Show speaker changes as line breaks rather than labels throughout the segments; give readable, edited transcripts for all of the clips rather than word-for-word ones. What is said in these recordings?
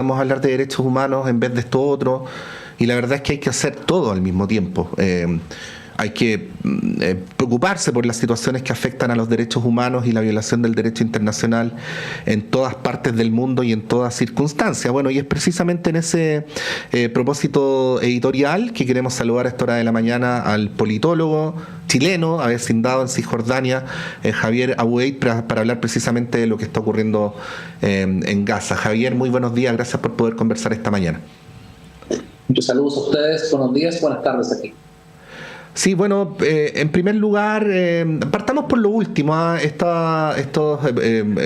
vamos a hablar de derechos humanos en vez de esto otro, y la verdad es que hay que hacer todo al mismo tiempo. Hay que preocuparse por las situaciones que afectan a los derechos humanos y la violación del derecho internacional en todas partes del mundo y en todas circunstancias. Bueno, y es precisamente en ese propósito editorial que queremos saludar a esta hora de la mañana al politólogo chileno, avecindado en Cisjordania, Javier Abueit, para hablar precisamente de lo que está ocurriendo en Gaza. Javier, muy buenos días, gracias por poder conversar esta mañana.
Muchos saludos a ustedes, buenos días, buenas tardes aquí.
Sí, bueno, en primer lugar, partamos por lo último, estos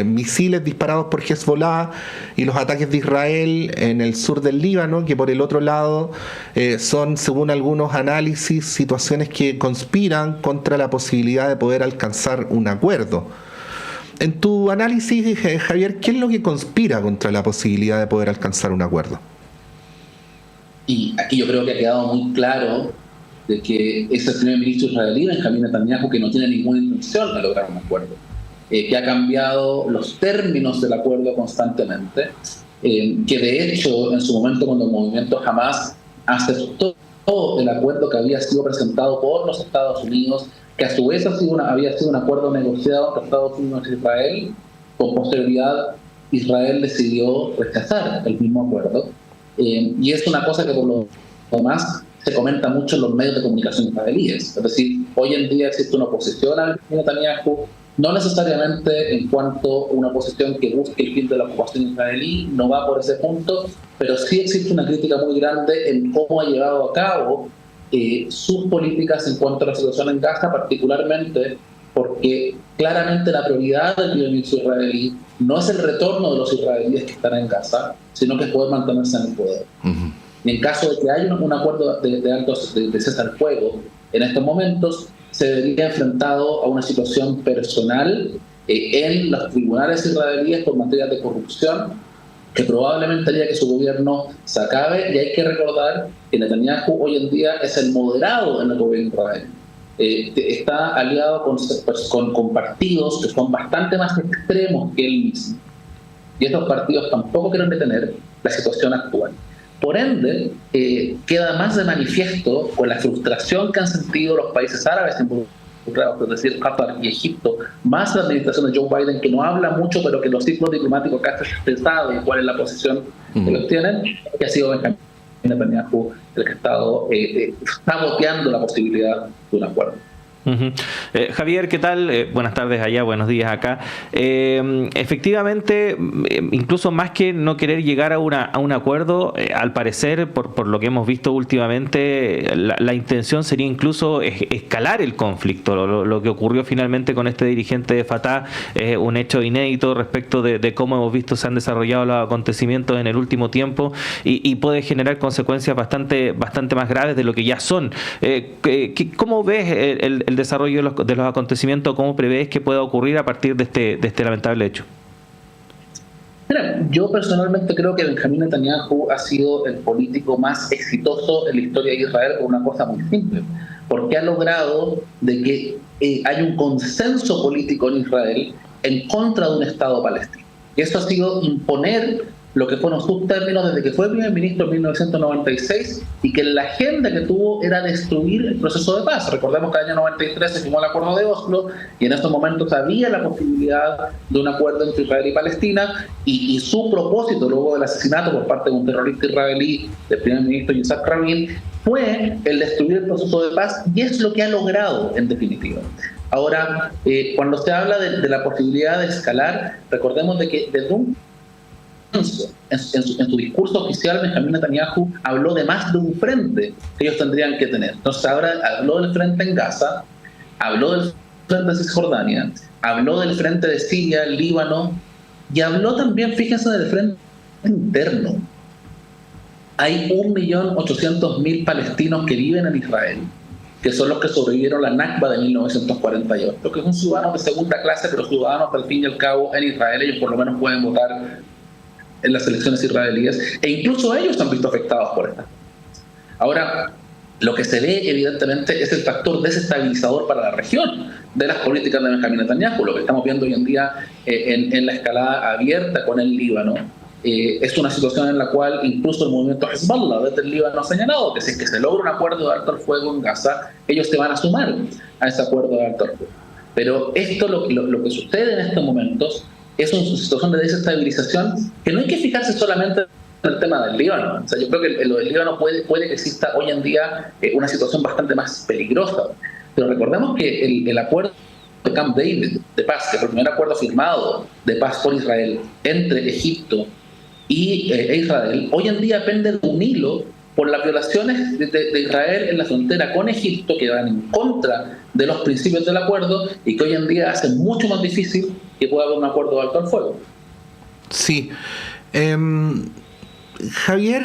misiles disparados por Hezbollah y los ataques de Israel en el sur del Líbano, que por el otro lado son, según algunos análisis, situaciones que conspiran contra la posibilidad de poder alcanzar un acuerdo. En tu análisis, Javier, ¿qué es lo que conspira contra la posibilidad de poder alcanzar un acuerdo?
Y aquí yo creo que ha quedado muy claro de que es el primer ministro israelí, Benjamín Netanyahu, que no tiene ninguna intención de lograr un acuerdo, que ha cambiado los términos del acuerdo constantemente, que de hecho en su momento cuando el movimiento Hamas aceptó el acuerdo que había sido presentado por los Estados Unidos, que a su vez había sido un acuerdo negociado entre Estados Unidos e Israel, con posterioridad Israel decidió rechazar el mismo acuerdo, y es una cosa que por lo demás se comenta mucho en los medios de comunicación israelíes. Es decir, hoy en día existe una oposición a Netanyahu, no necesariamente en cuanto a una oposición que busque el fin de la ocupación israelí, no va por ese punto, pero sí existe una crítica muy grande en cómo ha llevado a cabo sus políticas en cuanto a la situación en Gaza, particularmente porque claramente la prioridad del primer ministro israelí no es el retorno de los israelíes que están en Gaza, sino que es poder mantenerse en el poder. Uh-huh. Y en caso de que haya un acuerdo de cese al fuego, en estos momentos se vería enfrentado a una situación personal en los tribunales israelíes por materia de corrupción, que probablemente haría que su gobierno se acabe. Y hay que recordar que Netanyahu hoy en día es el moderado en el gobierno israelí. Está aliado con partidos que son bastante más extremos que él mismo. Y estos partidos tampoco quieren detener la situación actual. Por ende, queda más de manifiesto con la frustración que han sentido los países árabes involucrados, es decir, Qatar y Egipto, más la administración de Joe Biden, que no habla mucho, pero que los ciclos diplomáticos casi se saben cuál es la posición que los tienen, que ha sido Benjamín Netanyahu el que ha estado saboteando la posibilidad de un acuerdo.
Uh-huh. Javier, ¿qué tal? Buenas tardes allá, buenos días acá. Efectivamente, incluso más que no querer llegar a un acuerdo, al parecer, por lo que hemos visto últimamente, la intención sería incluso escalar el conflicto. Lo que ocurrió finalmente con este dirigente de Fatah es un hecho inédito respecto de cómo hemos visto se han desarrollado los acontecimientos en el último tiempo y puede generar consecuencias bastante más graves de lo que ya son. ¿Cómo ves el desarrollo de los acontecimientos? ¿Cómo prevés que pueda ocurrir a partir de este lamentable hecho?
Mira, yo personalmente creo que Benjamín Netanyahu ha sido el político más exitoso en la historia de Israel por una cosa muy simple, porque ha logrado de que haya un consenso político en Israel en contra de un Estado palestino. Y eso ha sido imponer lo que fueron sus términos desde que fue primer ministro en 1996 y que la agenda que tuvo era destruir el proceso de paz. Recordemos que en el año 93 se firmó el acuerdo de Oslo y en estos momentos había la posibilidad de un acuerdo entre Israel y Palestina y su propósito luego del asesinato por parte de un terrorista israelí del primer ministro Yitzhak Rabin fue el destruir el proceso de paz y es lo que ha logrado en definitiva. Ahora, cuando se habla de la posibilidad de escalar, recordemos de que desde un en su discurso oficial, Benjamín Netanyahu habló de más de un frente que ellos tendrían que tener. Entonces ahora habló del frente en Gaza, habló del frente de Cisjordania, habló del frente de Siria, Líbano, y habló también, fíjense, del frente interno. Hay 1.800.000 palestinos que viven en Israel, que son los que sobrevivieron a la Nakba de 1948, que son ciudadanos de segunda clase, pero ciudadanos al fin y al cabo en Israel. Ellos por lo menos pueden votar en las elecciones israelíes, e incluso ellos se han visto afectados por esta. Ahora, lo que se ve evidentemente es el factor desestabilizador para la región de las políticas de Benjamín Netanyahu, lo que estamos viendo hoy en día en la escalada abierta con el Líbano, es una situación en la cual incluso el movimiento Hezbollah desde el Líbano ha señalado que si es que se logra un acuerdo de alto al fuego en Gaza, ellos se van a sumar a ese acuerdo de alto al fuego. Pero esto, lo que sucede en estos momentos, es una situación de desestabilización que no hay que fijarse solamente en el tema del Líbano. O sea, yo creo que lo del Líbano puede que exista hoy en día una situación bastante más peligrosa. Pero recordemos que el acuerdo de Camp David de paz, que fue el primer acuerdo firmado de paz por Israel entre Egipto e Israel, hoy en día pende de un hilo por las violaciones de Israel en la frontera con Egipto, que van en contra de los principios del acuerdo y que hoy en día hace mucho más difícil que pueda haber un acuerdo de alto al fuego.
Sí. Javier,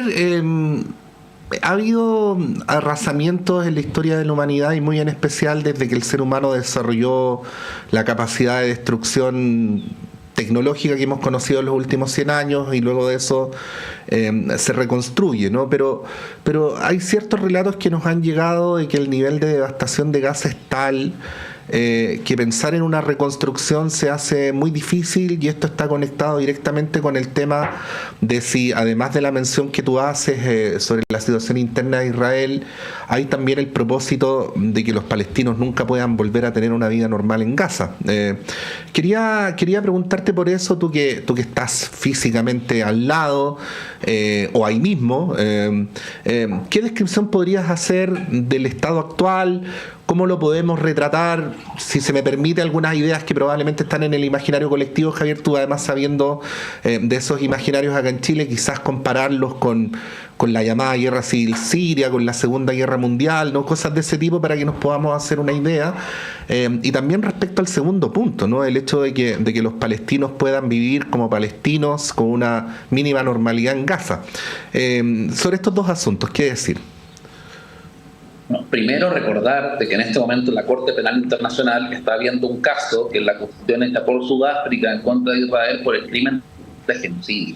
ha habido arrasamientos en la historia de la humanidad y muy en especial desde que el ser humano desarrolló la capacidad de destrucción tecnológica que hemos conocido en los últimos 100 años y luego de eso se reconstruye, ¿no? Pero hay ciertos relatos que nos han llegado de que el nivel de devastación de Gaza es tal que pensar en una reconstrucción se hace muy difícil, y esto está conectado directamente con el tema de si, además de la mención que tú haces sobre la situación interna de Israel, hay también el propósito de que los palestinos nunca puedan volver a tener una vida normal en Gaza. Quería preguntarte por eso, tú que estás físicamente al lado o ahí mismo, ¿qué descripción podrías hacer del estado actual? ¿Cómo lo podemos retratar? Si se me permite, algunas ideas que probablemente están en el imaginario colectivo, Javier, tú además sabiendo de esos imaginarios acá en Chile, quizás compararlos con la llamada guerra civil siria, con la Segunda Guerra Mundial, ¿no? Cosas de ese tipo para que nos podamos hacer una idea. Y también respecto al segundo punto, ¿no? El hecho de que los palestinos puedan vivir como palestinos con una mínima normalidad en Gaza. Sobre estos dos asuntos, ¿qué decir?
No, primero, recordar de que en este momento la Corte Penal Internacional está viendo un caso que la Constitución está por Sudáfrica en contra de Israel por el crimen de genocidio.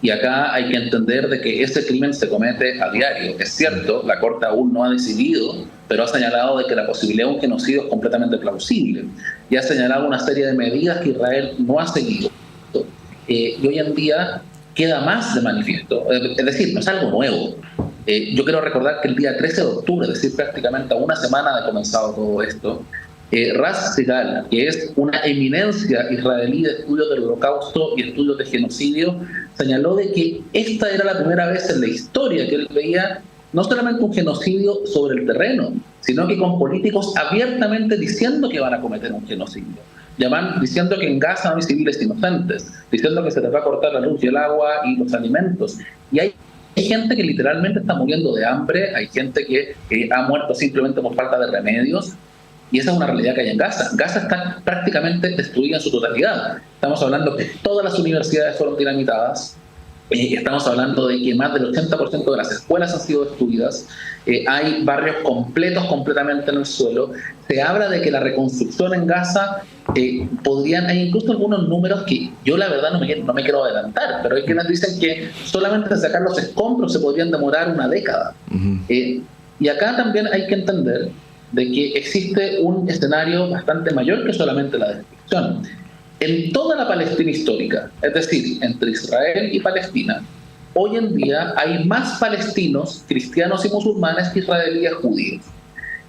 Y acá hay que entender de que ese crimen se comete a diario. Es cierto, la Corte aún no ha decidido, pero ha señalado de que la posibilidad de un genocidio es completamente plausible. Y ha señalado una serie de medidas que Israel no ha seguido. Y hoy en día queda más de manifiesto. Es decir, no es algo nuevo. Yo quiero recordar que el día 13 de octubre, es decir, prácticamente a una semana de comenzado todo esto, Ras Segal, que es una eminencia israelí de estudios del holocausto y estudios de genocidio, señaló de que esta era la primera vez en la historia que él veía no solamente un genocidio sobre el terreno, sino que con políticos abiertamente diciendo que van a cometer un genocidio. Diciendo que en Gaza no hay civiles inocentes, diciendo que se les va a cortar la luz y el agua y los alimentos. Y hay gente que literalmente está muriendo de hambre, hay gente que ha muerto simplemente por falta de remedios, y esa es una realidad que hay en Gaza. Gaza está prácticamente destruida en su totalidad. Estamos hablando que todas las universidades fueron dinamitadas, estamos hablando de que más del 80% de las escuelas han sido destruidas, hay barrios completos completamente en el suelo. Se habla de que la reconstrucción en Gaza hay incluso algunos números que yo la verdad no me quiero adelantar, pero hay quienes dicen que solamente sacar los escombros se podrían demorar una década. Y acá también hay que entender de que existe un escenario bastante mayor que solamente la destrucción. En toda la Palestina histórica, es decir, entre Israel y Palestina, hoy en día hay más palestinos, cristianos y musulmanes que israelíes judíos.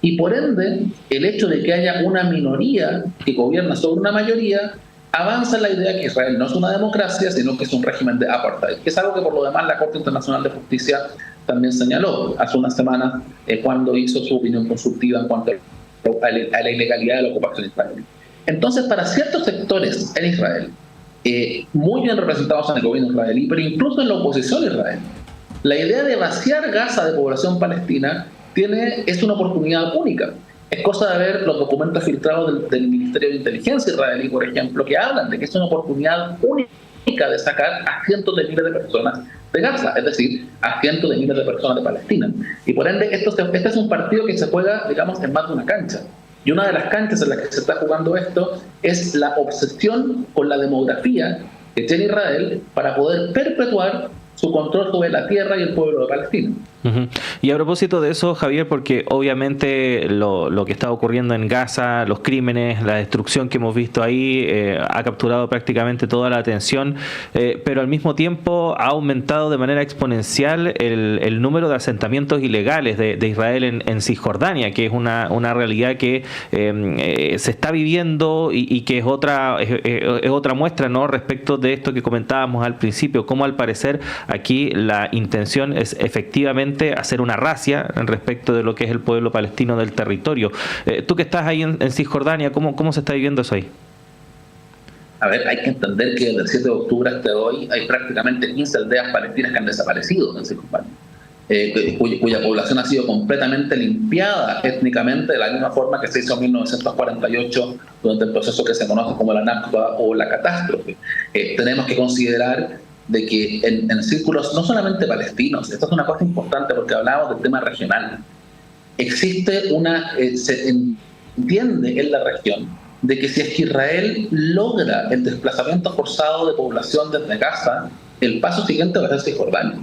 Y por ende, el hecho de que haya una minoría que gobierna sobre una mayoría, avanza en la idea que Israel no es una democracia, sino que es un régimen de apartheid, que es algo que por lo demás la Corte Internacional de Justicia también señaló hace unas semanas cuando hizo su opinión consultiva en cuanto a la ilegalidad de la ocupación israelí. Entonces, para ciertos sectores en Israel, muy bien representados en el gobierno israelí, pero incluso en la oposición israelí, la idea de vaciar Gaza de población palestina es una oportunidad única. Es cosa de ver los documentos filtrados del Ministerio de Inteligencia israelí, por ejemplo, que hablan de que es una oportunidad única de sacar a cientos de miles de personas de Gaza, es decir, a cientos de miles de personas de Palestina. Y por ende, este es un partido que se juega, digamos, en más de una cancha. Y una de las canchas en las que se está jugando esto es la obsesión con la demografía que tiene Israel para poder perpetuar su control sobre la tierra y el pueblo de Palestina.
Uh-huh. Y a propósito de eso, Javier, porque obviamente lo que está ocurriendo en Gaza, los crímenes, la destrucción que hemos visto ahí, ha capturado prácticamente toda la atención, pero al mismo tiempo ha aumentado de manera exponencial el número de asentamientos ilegales de Israel en Cisjordania, que es una realidad que se está viviendo y que es otra muestra, ¿no?, respecto de esto que comentábamos al principio, cómo al parecer aquí la intención es efectivamente hacer una racia respecto de lo que es el pueblo palestino del territorio. Tú que estás ahí en Cisjordania, ¿cómo se está viviendo eso ahí?
A ver, hay que entender que desde el 7 de octubre hasta hoy hay prácticamente 15 aldeas palestinas que han desaparecido en Cisjordania, cuya población ha sido completamente limpiada étnicamente de la misma forma que se hizo en 1948 durante el proceso que se conoce como la Nakba o la catástrofe. Tenemos que considerar de que en círculos no solamente palestinos, esto es una cosa importante porque hablamos del tema regional, existe se entiende en la región de que si es que Israel logra el desplazamiento forzado de población desde Gaza, el paso siguiente va a ser Cisjordania.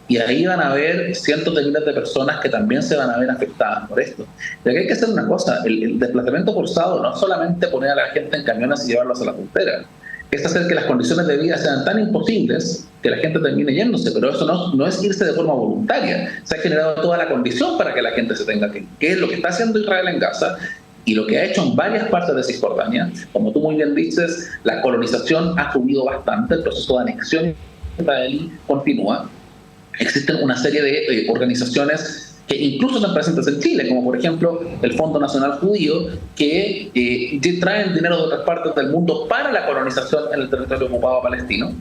Y ahí van a haber cientos de miles de personas que también se van a ver afectadas por esto. Pero hay que hacer una cosa, el desplazamiento forzado no es solamente poner a la gente en camiones y llevarlos a la frontera, es hacer que las condiciones de vida sean tan imposibles que la gente termine yéndose, pero eso no es irse de forma voluntaria. Se ha generado toda la condición para que la gente se tenga que ir, que es lo que está haciendo Israel en Gaza y lo que ha hecho en varias partes de Cisjordania. Como tú muy bien dices, la colonización ha subido bastante, el proceso de anexión israelí continúa. Existen una serie de organizaciones que incluso están presentes en Chile, como por ejemplo el Fondo Nacional Judío, que traen dinero de otras partes del mundo para la colonización en el territorio ocupado palestino,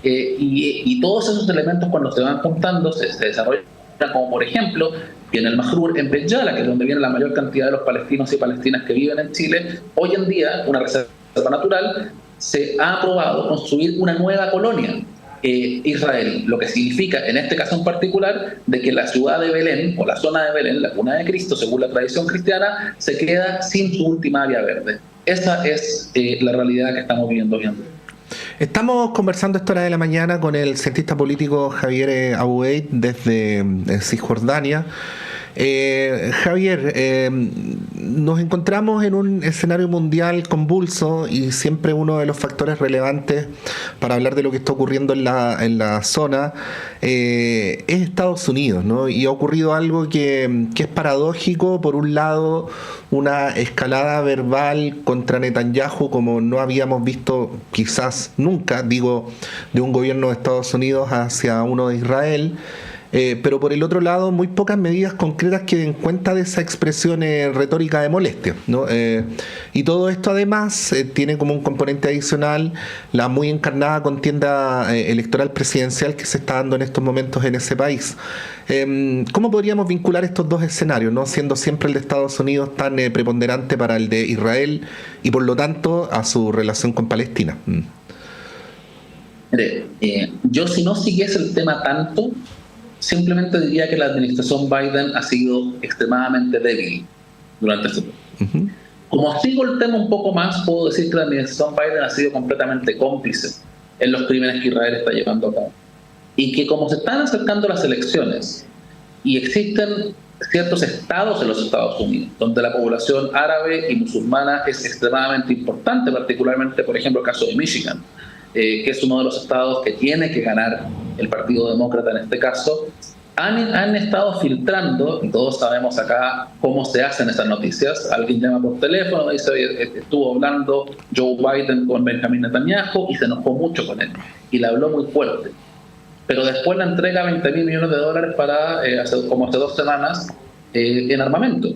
y todos esos elementos cuando se van juntando se desarrollan, como por ejemplo en el Majrur, en Bet Yala, que es donde viene la mayor cantidad de los palestinos y palestinas que viven en Chile. Hoy en día, una reserva natural, se ha aprobado construir una nueva colonia israelí, lo que significa, en este caso en particular, de que la ciudad de Belén, o la zona de Belén, la cuna de Cristo, según la tradición cristiana, se queda sin su última área verde. Esa es la realidad que estamos viviendo hoy en día.
Estamos conversando a esta hora de la mañana con el cientista político Javier Abuey desde Cisjordania. Javier, nos encontramos en un escenario mundial convulso y siempre uno de los factores relevantes para hablar de lo que está ocurriendo en la zona es Estados Unidos, ¿no? Y ha ocurrido algo que es paradójico. Por un lado, una escalada verbal contra Netanyahu como no habíamos visto quizás nunca, digo, de un gobierno de Estados Unidos hacia uno de Israel. Pero por el otro lado, muy pocas medidas concretas que den cuenta de esa expresión retórica de molestia, ¿no? Y todo esto además tiene como un componente adicional la muy encarnada contienda electoral presidencial que se está dando en estos momentos en ese país. ¿Cómo podríamos vincular estos dos escenarios, ¿no?, siendo siempre el de Estados Unidos tan preponderante para el de Israel y por lo tanto a su relación con Palestina?
Mire, yo si no siguiese el tema tanto, simplemente diría que la administración Biden ha sido extremadamente débil durante este tiempo. Uh-huh. Como sigo el tema un poco más, puedo decir que la administración Biden ha sido completamente cómplice en los crímenes que Israel está llevando a cabo. Y que como se están acercando las elecciones y existen ciertos estados en los Estados Unidos donde la población árabe y musulmana es extremadamente importante, particularmente, por ejemplo, el caso de Michigan, que es uno de los estados que tiene que ganar el Partido Demócrata en este caso, han estado filtrando, y todos sabemos acá cómo se hacen esas noticias. Alguien llama por teléfono, dice, oye, estuvo hablando Joe Biden con Benjamin Netanyahu y se enojó mucho con él, y le habló muy fuerte. Pero después le entrega $20,000 millones para, como hace 2 semanas, en armamento.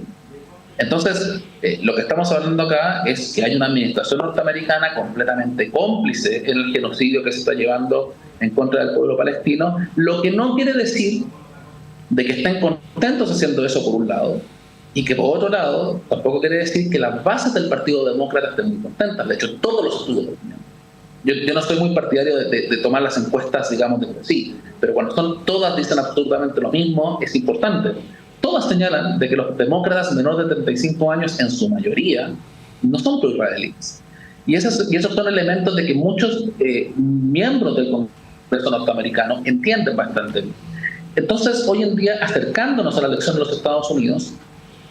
Entonces, lo que estamos hablando acá es que hay una administración norteamericana completamente cómplice en el genocidio que se está llevando en contra del pueblo palestino, lo que no quiere decir de que estén contentos haciendo eso por un lado, y que por otro lado tampoco quiere decir que las bases del Partido Demócrata estén muy contentas. De hecho, todos los estudios de opinión. Yo no soy muy partidario de tomar las encuestas, digamos, de por sí, pero cuando todas dicen absolutamente lo mismo, es importante. Todas señalan de que los demócratas menores de 35 años, en su mayoría, no son pro-israelíes. Y esos son elementos de que muchos miembros del Congreso norteamericano entienden bastante bien. Entonces, hoy en día, acercándonos a la elección de los Estados Unidos,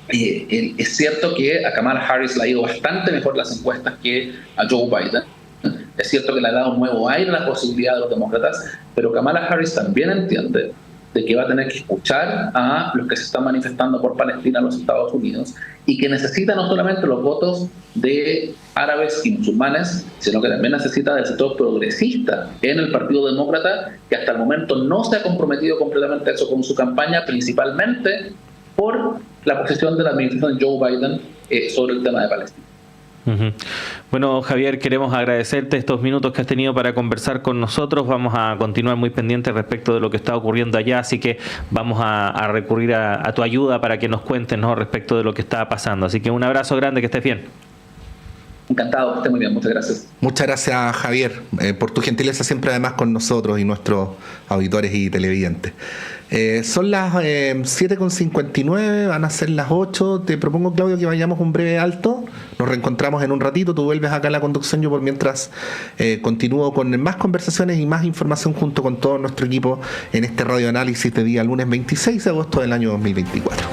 es cierto que a Kamala Harris le ha ido bastante mejor las encuestas que a Joe Biden. Es cierto que le ha dado un nuevo aire a la posibilidad de los demócratas, pero Kamala Harris también entiende de que va a tener que escuchar a los que se están manifestando por Palestina en los Estados Unidos y que necesita no solamente los votos de árabes y musulmanes, sino que también necesita del sector progresista en el Partido Demócrata, que hasta el momento no se ha comprometido completamente a eso con su campaña, principalmente por la posición de la administración de Joe Biden sobre el tema de Palestina.
Uh-huh. Bueno, Javier, queremos agradecerte estos minutos que has tenido para conversar con nosotros. Vamos a continuar muy pendientes respecto de lo que está ocurriendo allá, así que vamos a recurrir a tu ayuda para que nos cuentes, ¿no?, respecto de lo que está pasando. Así que un abrazo grande, que estés bien.
Encantado, que esté muy bien, muchas gracias.
Muchas gracias, Javier, por tu gentileza siempre además con nosotros y nuestros auditores y televidentes. Son las 7:59, van a ser las 8. Te propongo, Claudio, que vayamos un breve alto. Nos reencontramos en un ratito. Tú vuelves acá a la conducción. Yo por mientras continúo con más conversaciones y más información junto con todo nuestro equipo en este radioanálisis de día lunes 26 de agosto del año 2024.